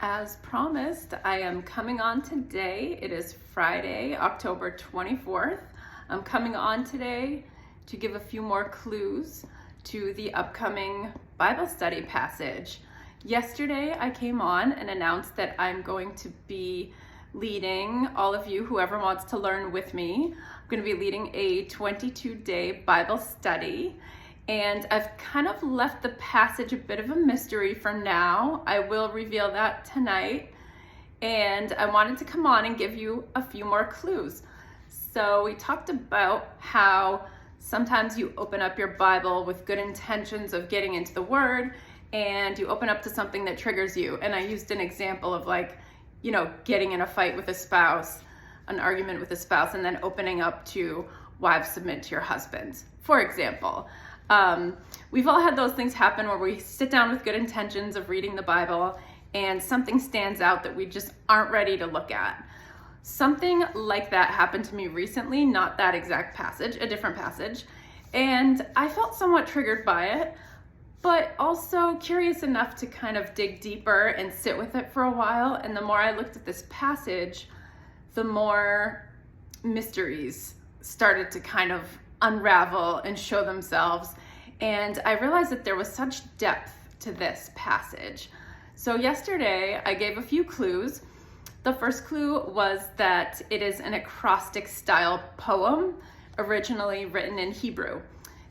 As promised, I am coming on today. It is Friday, October 24th. I'm coming on today to give a few more clues to the upcoming Bible study passage. Yesterday, I came on and announced that I'm going to be leading all of you, whoever wants to learn with me. I'm going to be leading a 22-day Bible study. And I've kind of left the passage a bit of a mystery for now. I will reveal that tonight. And I wanted to come on and give you a few more clues. So we talked about how sometimes you open up your Bible with good intentions of getting into the Word, and you open up to something that triggers you. And I used an example of getting in a fight with a spouse, an argument with a spouse, and then opening up to wives submit to your husbands, for example. We've all had those things happen where we sit down with good intentions of reading the Bible and something stands out that we just aren't ready to look at. Something like that happened to me recently, not that exact passage, a different passage, and I felt somewhat triggered by it, but also curious enough to kind of dig deeper and sit with it for a while. And the more I looked at this passage, the more mysteries started to kind of unravel and show themselves. And I realized that there was such depth to this passage. So yesterday I gave a few clues. The first clue was that it is an acrostic style poem, originally written in Hebrew.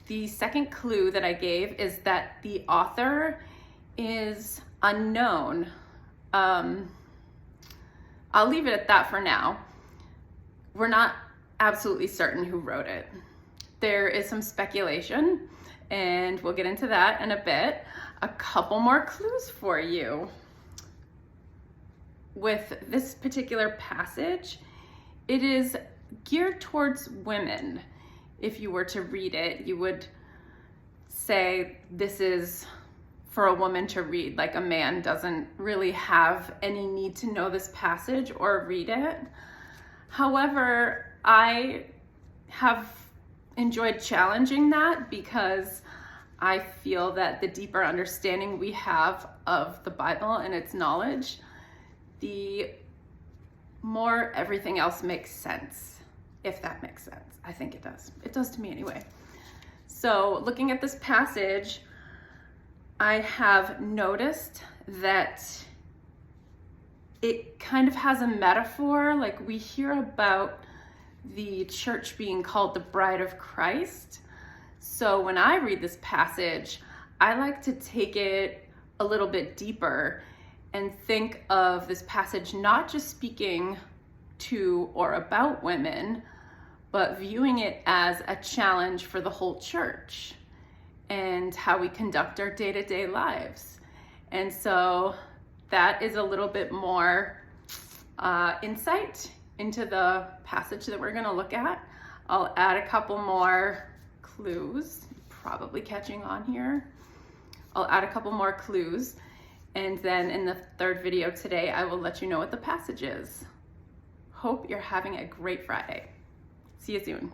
The second clue that I gave is that the author is unknown. I'll leave it at that for now. We're not absolutely certain who wrote it. There is some speculation, and we'll get into that in a bit. A couple more clues for you. With this particular passage, it is geared towards women. If you were to read it, you would say this is for a woman to read, like a man doesn't really have any need to know this passage or read it. However, I have enjoyed challenging that because I feel that the deeper understanding we have of the Bible and its knowledge, the more everything else makes sense, if that makes sense. I think it does. It does to me anyway. So looking at this passage, I have noticed that it kind of has a metaphor. Like we hear about the church being called the bride of Christ. So when I read this passage, I like to take it a little bit deeper and think of this passage not just speaking to or about women, but viewing it as a challenge for the whole church and how we conduct our day-to-day lives. And so that is a little bit more insight into the passage that we're going to look at. I'll add a couple more clues, probably catching on here. I'll add a couple more clues, and then in the third video today, I will let you know what the passage is. Hope you're having a great Friday. See you soon.